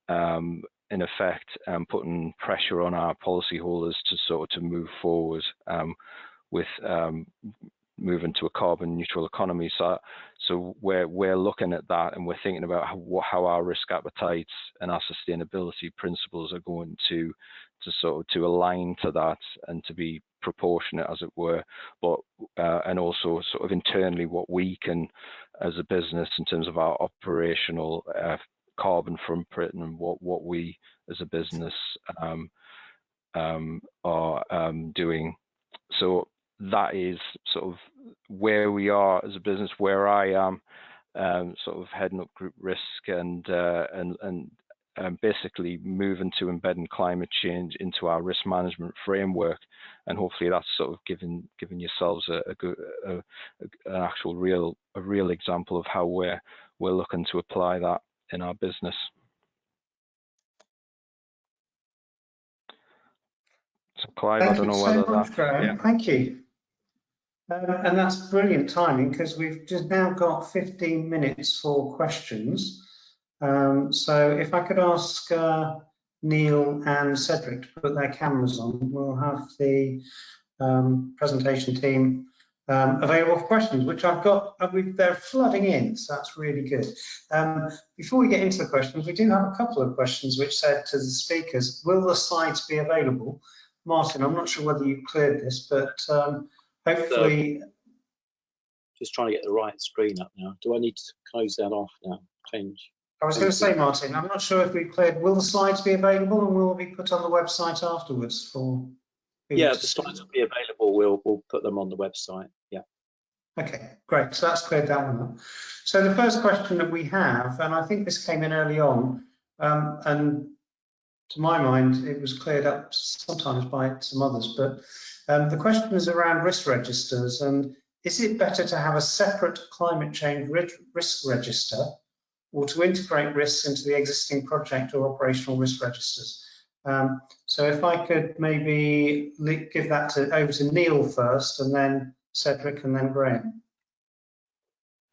in effect putting pressure on our policyholders to move forward with moving to a carbon neutral economy. So we're looking at that, and we're thinking about how our risk appetites and our sustainability principles are going to align to that, and to be proportionate, as it were, but and also sort of internally what we can, as a business, in terms of our operational carbon footprint, and what we as a business are doing. So that is sort of where we are as a business, where I am sort of heading up group risk, and basically moving to embedding climate change into our risk management framework, and hopefully that's sort of giving yourselves an actual real example of how we're looking to apply that in our business. So Clive, I don't know whether that. Yeah. Thank you. And that's brilliant timing, because we've just now got 15 minutes for questions. So if I could ask Neil and Cedric to put their cameras on, we'll have the presentation team available for questions, which I've got. They're flooding in, so that's really good. Before we get into the questions, we do have a couple of questions which said to the speakers, will the slides be available? Martin, I'm not sure whether you cleared this, but hopefully. Just trying to get the right screen up now. Do I need to close that off now? Change. I was going to say, Martin, I'm not sure if we cleared. Will the slides be available, and will be put on the website afterwards for? Yeah, the slides will be available. We'll put them on the website. Yeah. Okay, great. So that's cleared that one up. So the first question that we have, and I think this came in early on, and to my mind, it was cleared up sometimes by some others, but the question is around risk registers, and is it better to have a separate climate change risk register, or to integrate risks into the existing project or operational risk registers? So if I could maybe give that over to Neil first, and then Cedric, and then Graham.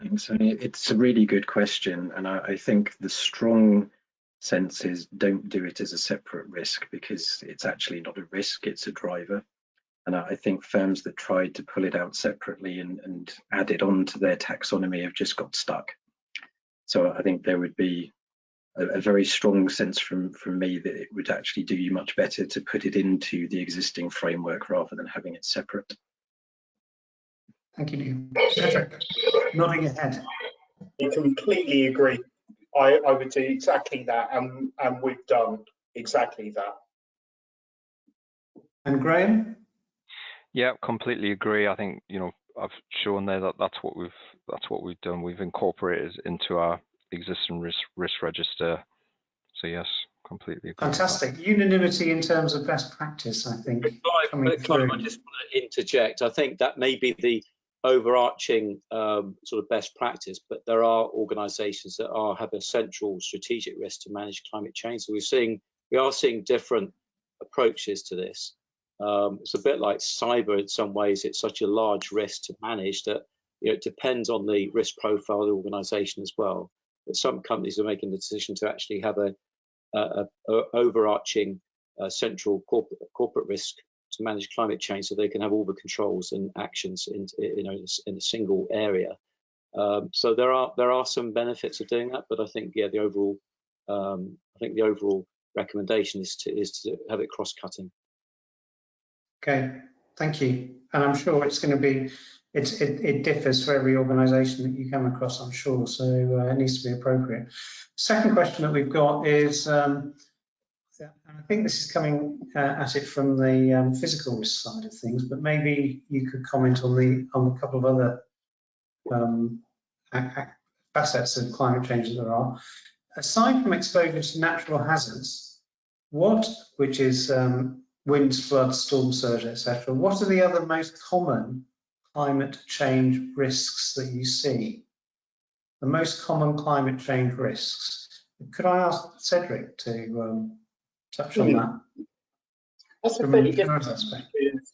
Thanks. It's a really good question, and I think the strong sense is don't do it as a separate risk, because it's actually not a risk, it's a driver. And I think firms that tried to pull it out separately and add it on to their taxonomy have just got stuck. So I think there would be a very strong sense from me that it would actually do you much better to put it into the existing framework rather than having it separate. Thank you, Neil. Cedric, nodding your head. I completely agree. I would do exactly that, and we've done exactly that. And Graham? Yeah, completely agree. I think, you know, I've shown there that that's what we've done. We've incorporated into our existing risk register. So yes, completely agree. Fantastic. Unanimity in terms of best practice, I think. Clive, I just want to interject. I think that may be the overarching sort of best practice, but there are organisations that have a central strategic risk to manage climate change. So we are seeing different approaches to this. It's a bit like cyber in some ways. It's such a large risk to manage that, you know, it depends on the risk profile of the organisation as well. But some companies are making the decision to actually have a overarching central corporate risk to manage climate change, so they can have all the controls and actions in a single area. So there are some benefits of doing that, but I think the overall recommendation is to have it cross-cutting. Okay, thank you. And I'm sure it's going to be, it differs for every organisation that you come across, I'm sure, so it needs to be appropriate. Second question that we've got is, I think this is coming at it from the physical risk side of things, but maybe you could comment on a couple of other facets of climate change that there are. Aside from exposure to natural hazards, which is winds, floods, storm surge, etc. What are the other most common climate change risks that you see? The most common climate change risks. Could I ask Cedric to touch on that? That's a From an fairly insurance different aspect. because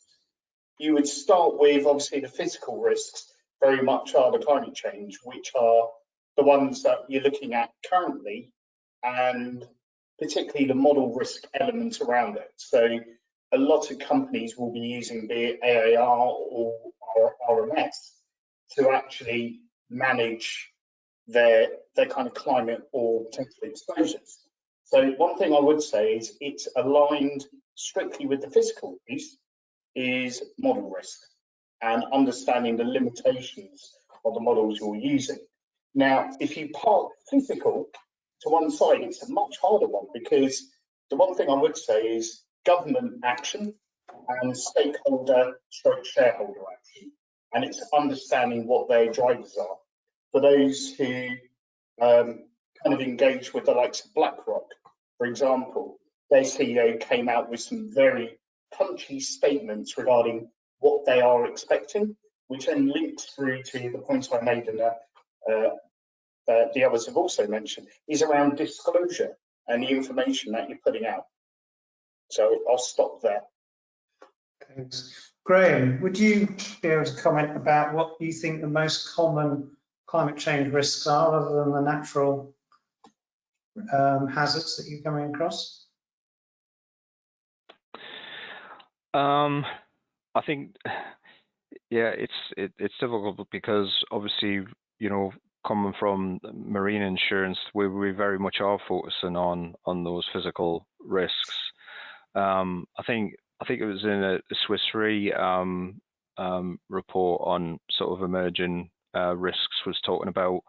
you would start with obviously the physical risks very much are the climate change, which are the ones that you're looking at currently, and particularly the model risk element around it. So a lot of companies will be using be it AAR or RMS to actually manage their kind of climate or potential exposures. So one thing I would say is it's aligned strictly with the physical piece is model risk and understanding the limitations of the models you're using. Now, if you park physical to one side, it's a much harder one because the one thing I would say is government action and stakeholder/shareholder action, and it's understanding what their drivers are. For those who kind of engage with the likes of BlackRock, for example, their CEO came out with some very punchy statements regarding what they are expecting, which then links through to the point I made and the others have also mentioned, is around disclosure and the information that you're putting out. So I'll stop there. Thanks. Graham, would you be able to comment about what you think the most common climate change risks are other than the natural hazards that you're coming across? I think, yeah, it's difficult because obviously, you know, coming from marine insurance, we very much are focusing on those physical risks. I think it was in a Swiss Re report on sort of emerging risks was talking about,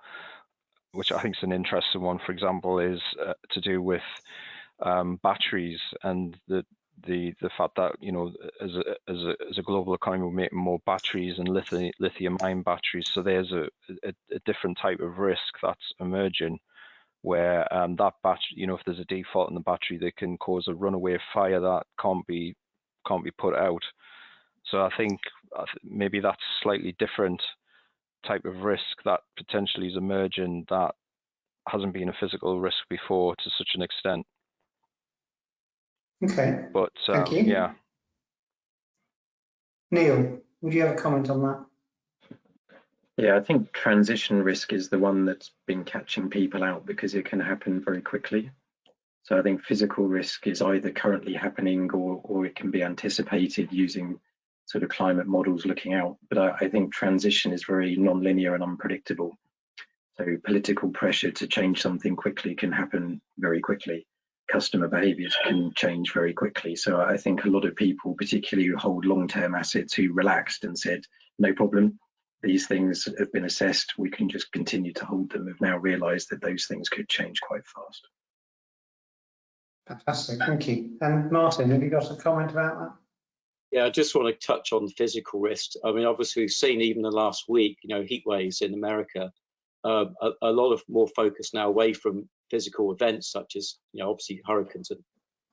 which I think is an interesting one, for example, is to do with batteries and the fact that, you know, as a global economy, we're making more batteries and lithium-ion batteries. So there's a different type of risk that's emerging, where that battery, you know, if there's a default in the battery, they can cause a runaway fire that can't be put out. So I think maybe that's a slightly different type of risk that potentially is emerging that hasn't been a physical risk before to such an extent. Okay, but thank you. Yeah. Neil, would you have a comment on that? Yeah, I think transition risk is the one that's been catching people out because it can happen very quickly. So I think physical risk is either currently happening or it can be anticipated using sort of climate models looking out. But I think transition is very non-linear and unpredictable. So political pressure to change something quickly can happen very quickly. Customer behaviours can change very quickly. So I think a lot of people, particularly who hold long-term assets, who relaxed and said, no problem, these things have been assessed, we can just continue to hold them, have now realised that those things could change quite fast. Fantastic, thank you. And Martin, have you got a comment about that? Yeah, I just want to touch on physical risks. I mean, obviously, we've seen even the last week, you know, heat waves in America. A lot of more focus now away from physical events such as, you know, obviously hurricanes and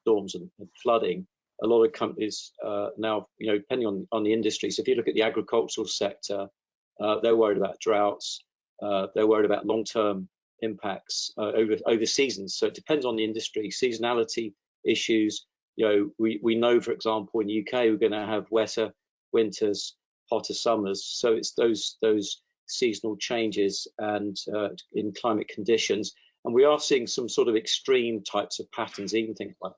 storms and flooding. A lot of companies now, you know, depending on the industry. So if you look at the agricultural sector, they're worried about droughts. They're worried about long-term impacts over seasons. So it depends on the industry. Seasonality issues. You know, we know, for example, in the UK, we're going to have wetter winters, hotter summers. So it's those seasonal changes and in climate conditions. And we are seeing some sort of extreme types of patterns, even things like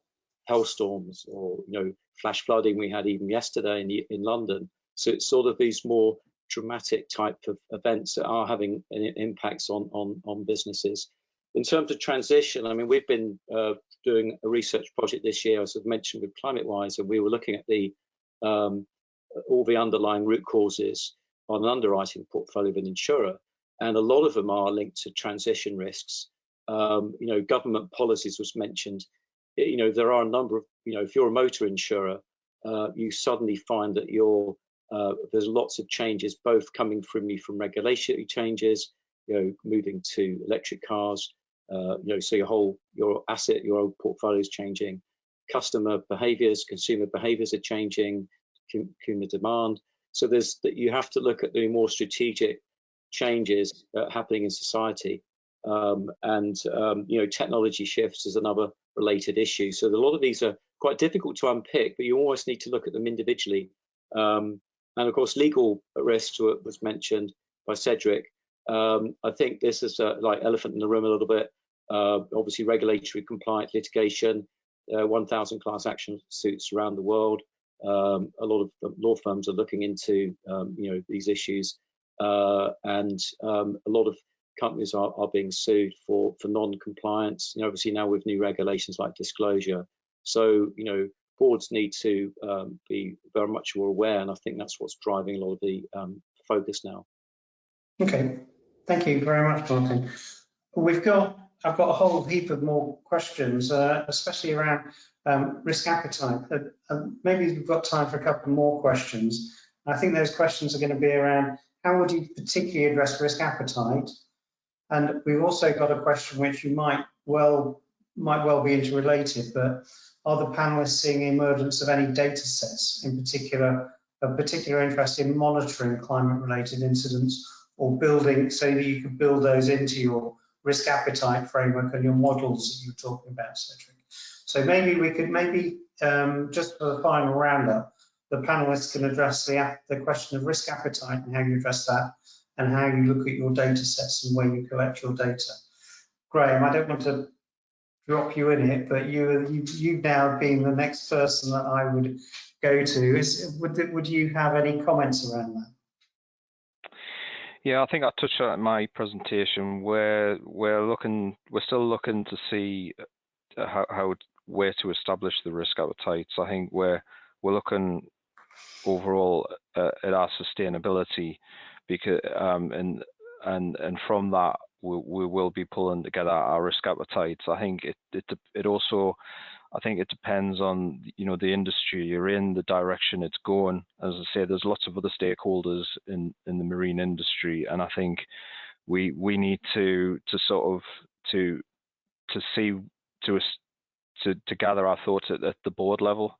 hailstorms or, you know, flash flooding we had even yesterday in London. So it's sort of these more dramatic type of events that are having impacts on businesses. In terms of transition, I mean, we've been doing a research project this year, as I've mentioned, with ClimateWise, and we were looking at all the underlying root causes on an underwriting portfolio of an insurer, and a lot of them are linked to transition risks. You know, government policies was mentioned. You know, there are a number of, you know, if you're a motor insurer, you suddenly find that there's lots of changes, both coming from regulatory changes, you know, moving to electric cars, you know, so your asset, your old portfolio is changing. customer behaviours, consumer behaviours are changing, consumer demand. So you have to look at the more strategic changes happening in society, technology shifts is another related issue. So a lot of these are quite difficult to unpick, but you always need to look at them individually. And of course, legal risks was mentioned by Cedric. I think this is like elephant in the room a little bit. Obviously, regulatory compliant litigation, 1,000 class action suits around the world. A lot of law firms are looking into these issues, and a lot of companies are being sued for non-compliance. Obviously now with new regulations like disclosure. So boards need to be very much more aware, and I think that's what's driving a lot of the focus now. Okay, thank you very much, Martin. I've got a whole heap of more questions, especially around risk appetite. Maybe we've got time for a couple more questions. I think those questions are going to be around how would you particularly address risk appetite? And we've also got a question which you might well be interrelated, but are the panelists seeing the emergence of any data sets, in particular, of particular interest in monitoring climate-related incidents or building, so that you could build those into your risk appetite framework and your models that you were talking about, Cedric? So maybe we could, just for the final roundup, the panelists can address the question of risk appetite and how you address that, and how you look at your data sets and where you collect your data. Graham, I don't want to drop you in it, but you've now been the next person that I would go to. Would you have any comments around that? Yeah, I think I touched on it in my presentation. We're still looking to see where to establish the risk appetite. So I think we're looking overall at our sustainability, because and from that we will be pulling together our risk appetite. So I think it also, I think it depends on the industry you're in, the direction it's going. As I say, there's lots of other stakeholders in the marine industry, and I think we need to gather our thoughts at the board level,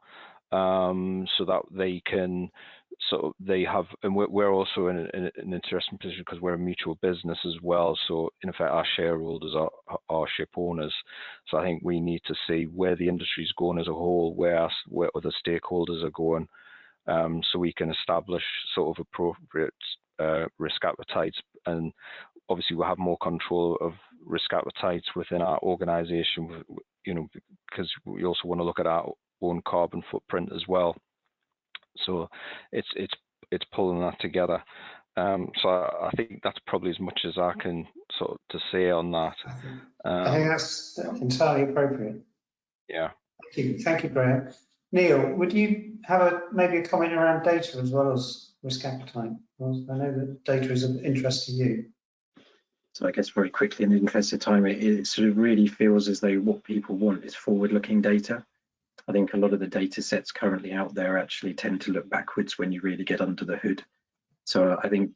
so that they can and we're also in an interesting position because we're a mutual business as well. So in effect, our shareholders are ship owners. So I think we need to see where the industry is going as a whole, where other stakeholders are going, so we can establish sort of appropriate risk appetites. And obviously we'll have more control of risk appetites within our organisation, because we also want to look at our own carbon footprint as well. So it's pulling that together. So I think that's probably as much as I can sort of to say on that. I think that's entirely appropriate. Yeah. Thank you, Graham. Neil, would you have maybe a comment around data as well as risk appetite? I know that data is of interest to you. So I guess very quickly, in the interest of time, it sort of really feels as though what people want is forward-looking data. I think a lot of the data sets currently out there actually tend to look backwards when you really get under the hood. So I think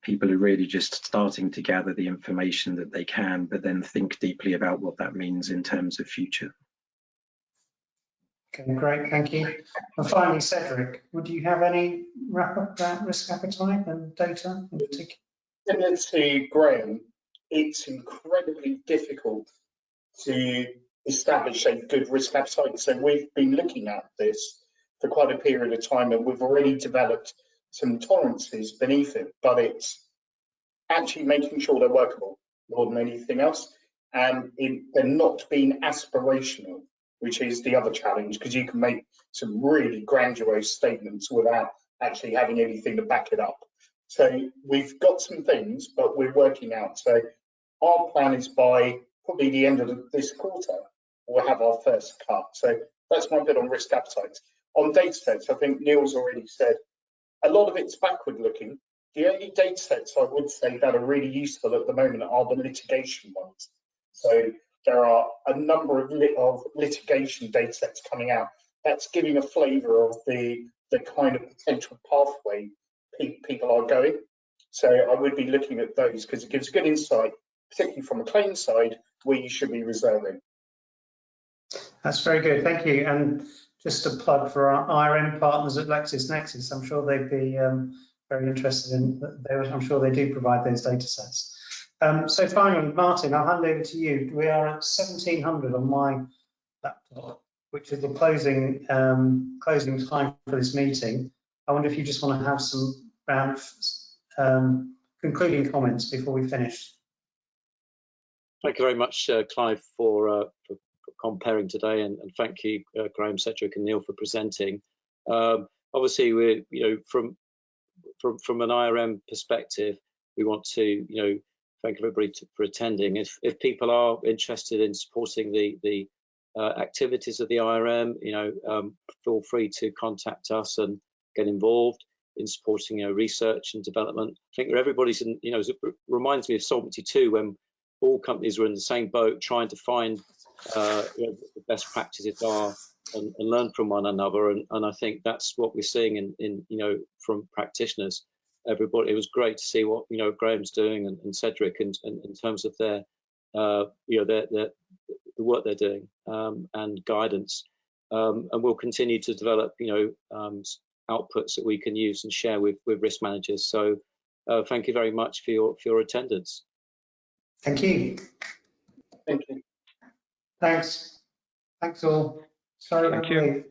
people are really just starting to gather the information that they can, but then think deeply about what that means in terms of future. Okay, great, thank you. And finally, Cedric, would you have any wrap up about risk appetite and data in particular? Similar to Graham, it's incredibly difficult to establish a good risk appetite. So we've been looking at this for quite a period of time, and we've already developed some tolerances beneath it, but it's actually making sure they're workable more than anything else, and they're not being aspirational, which is the other challenge, because you can make some really grandiose statements without actually having anything to back it up. So we've got some things, but we're working out. So our plan is by probably the end of this quarter, we'll have our first cut. So that's my bit on risk appetite. On data sets, I think Neil's already said a lot of it's backward looking. The only data sets I would say that are really useful at the moment are the litigation ones. So there are a number of litigation data sets coming out. That's giving a flavour of the kind of potential pathway people are going. So I would be looking at those because it gives good insight, particularly from a claim side, where you should be reserving. That's very good, thank you. And just a plug for our IRM partners at LexisNexis. I'm sure they'd be very interested in. I'm sure they do provide those data sets. So finally, Martin, I'll hand over to you. We are at 1700 on my laptop, which is the closing time for this meeting. I wonder if you just want to have some concluding comments before we finish. Thank you very much, Clive, for comparing today, and thank you, Graham, Cedric, and Neil for presenting. Obviously, we're from an IRM perspective, we want to thank everybody for attending. If people are interested in supporting the activities of the IRM, feel free to contact us and get involved in supporting research and development. I think everybody's in, it reminds me of Solvency II, when all companies were in the same boat trying to find the best practices are and learn from one another, and I think that's what we're seeing in from practitioners. Everybody, it was great to see what Graham's doing and Cedric, and in terms of their the work they're doing and guidance, and we'll continue to develop outputs that we can use and share with risk managers. So thank you very much for your attendance. Thank you. Thank you. Thanks all. Sorry. Thank you.